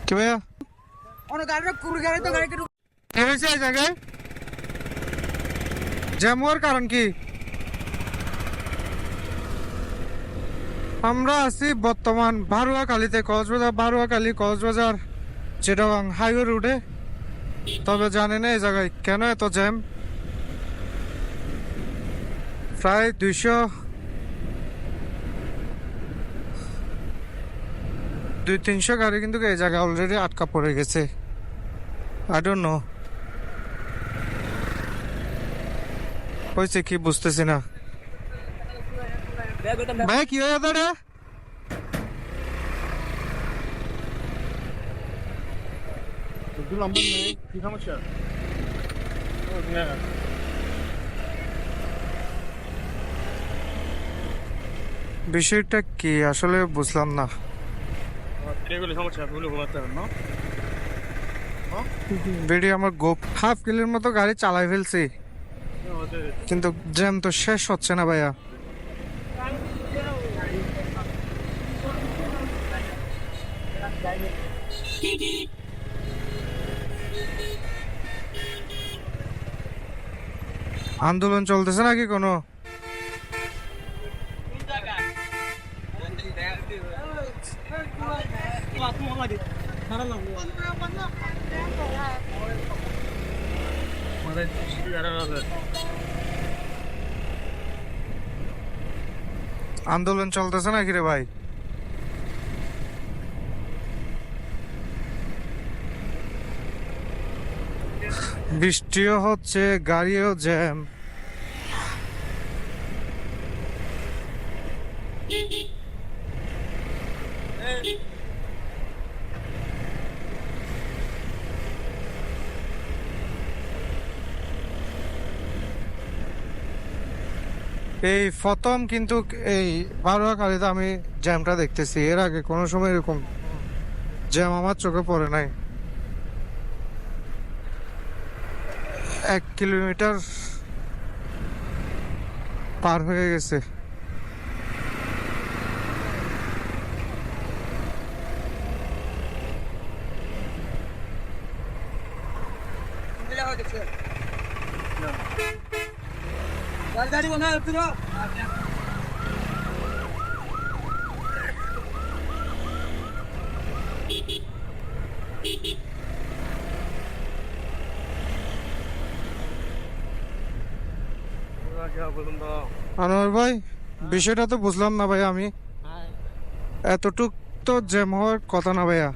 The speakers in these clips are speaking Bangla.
কি ভাইয়া জায়গায় জ্যাম হওয়ার কারণ কি? আমরা আছি বর্তমান বারুয়াকালীতে, কক্সবাজার চিটাগাং হাইওয়ে রুটে। তবে জানি না এই জায়গায় কেন এত জ্যাম। প্রায় 200-300 গাড়ি কিন্তু এই জায়গায় অলরেডি আটকা পড়ে গেছে। আই ডোন্ট নো হয়েছে কি, বুঝতেছি না ভাই কি হয়ে যাবে রে? বিষয়টা কি আসলে বুঝলাম না। ভিডিও আমার গোপ হাফ কিলোর মতো গাড়ি চালাই ফেলছি, কিন্তু জ্যাম তো শেষ হচ্ছে না ভাইয়া। আন্দোলন চলতেছে নাকি কোনো? আন্দোলন চলতেছে নাকি রে ভাই? বৃষ্টিও হচ্ছে, গাড়িও জ্যাম। এই প্রথম কিন্তু এই বারুয়াকালীতে আমি জ্যামটা দেখতেছি। এর আগে কোনো সময় এরকম জ্যাম আমার চোখে পড়ে নাই। 1 কিলোমিটার পার হয়ে গেছে। আনোয়ার ভাই, বিষয়টা তো বুঝলাম না ভাই। আমি এতটুক তো জ্যাম হওয়ার কথা না ভাইয়া।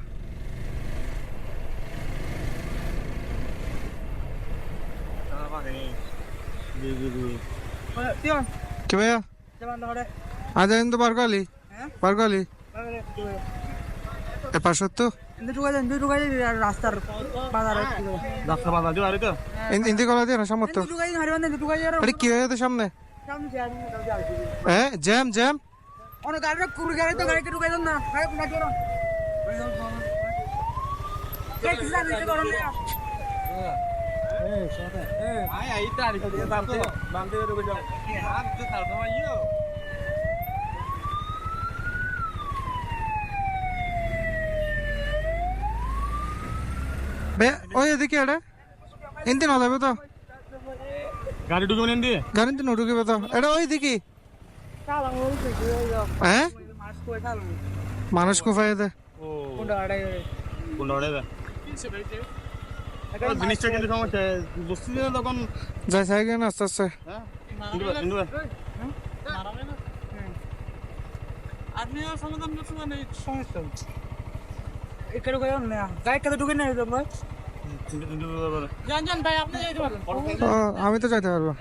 কি ভাইয়া আজ কিন্তু বারকালি পাশে তো ইন্দি কলা দিয়ে না সামর্থ্য কি হয়ে যেত সামনে? হ্যাঁ জ্যাম জ্যাম ওই এদিকে এটা এনতে না যাবে তো গাড়ি ঢুকে গাড়িতে না ঢুকবে তো এটা ওই দিকে। হ্যাঁ মানুষ কোথায় দে জিনিসটা কিন্তু সমস্যা বস্তু তখন যাই চাই কেন আস্তে আস্তে আমি তো যাইতে পারবো।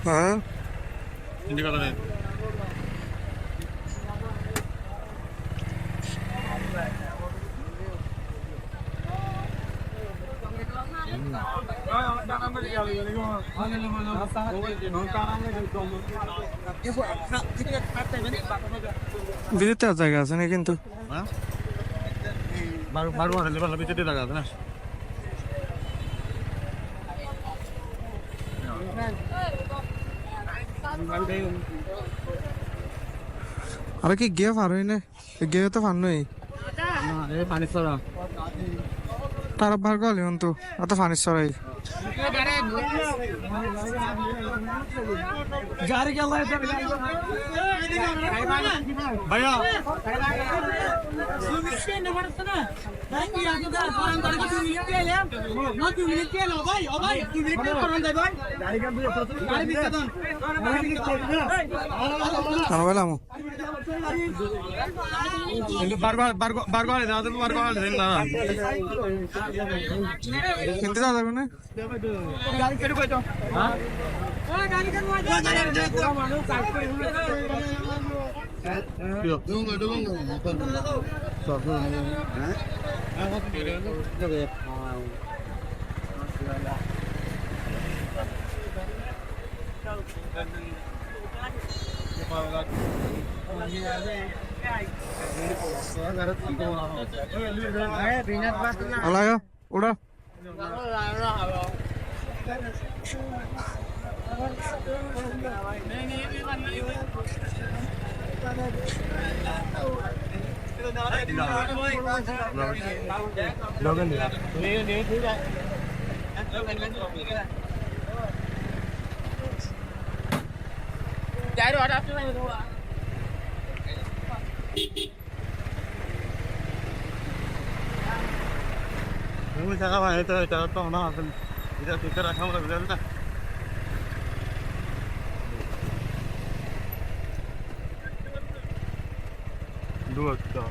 হ্যাঁ বিদ্যুৎ জায়গা আছে না কিন্তু আরে কি গিয়ে পারোই না, গিয়ে তো পারনই পানি চড়া তার বার গলি তো অত পানি ছড়াই ভাইয়া বললাম কিনতে যাওয়া যাবে না అలాగా ఉడా জায়গা ভাই এটা এটা তো না আসলে এটা ঠিক রাখা আমরা বুঝলেন না দুটো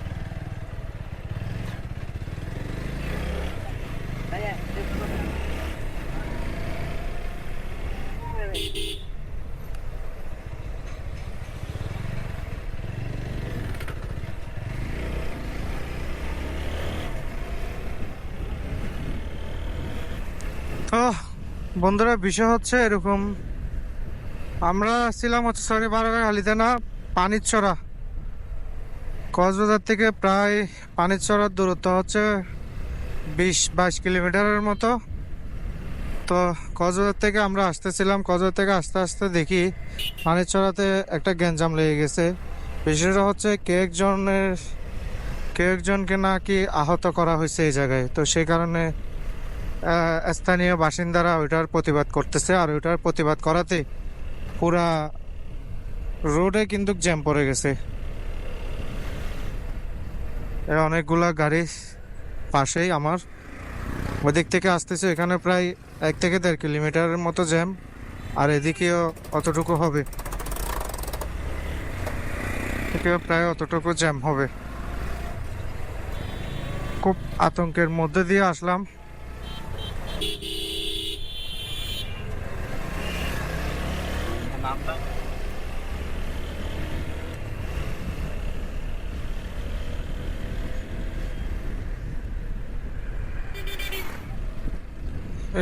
তো বন্ধুরা বিষয় হচ্ছে এরকম, আমরা ছিলাম হচ্ছে সরি বারোয়াখালীতে না পানির চড়া, কক্সবাজার থেকে প্রায় পানির চড়ার দূরত্ব হচ্ছে 20-22 কিলোমিটারের মতো। তো কক্সবাজার থেকে আমরা আসতেছিলাম, কক্সবাজার থেকে আস্তে আস্তে দেখি পানির চড়াতে একটা গ্যাঞ্জাম লেগে গেছে। বিষয়টা হচ্ছে কেউ একজনকে নাকি আহত করা হয়েছে এই জায়গায়। তো সেই কারণে স্থানীয় বাসিন্দারা ওইটার প্রতিবাদ করতেছে, আর ওইটার প্রতিবাদ করাতে পুরা রোডে কিন্তু জ্যাম পড়ে গেছে। অনেকগুলা গাড়ি পাশেই আমার ওদিক থেকে আসতেছে, এখানে প্রায় 1 থেকে 1.5 কিলোমিটারের মতো জ্যাম, আর এদিকেও অতটুকু হবে, এদিকেও প্রায় অতটুকু জ্যাম হবে। খুব আতঙ্কের মধ্যে দিয়ে আসলাম।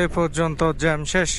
এই পর্যন্ত জ্যাম শেষ।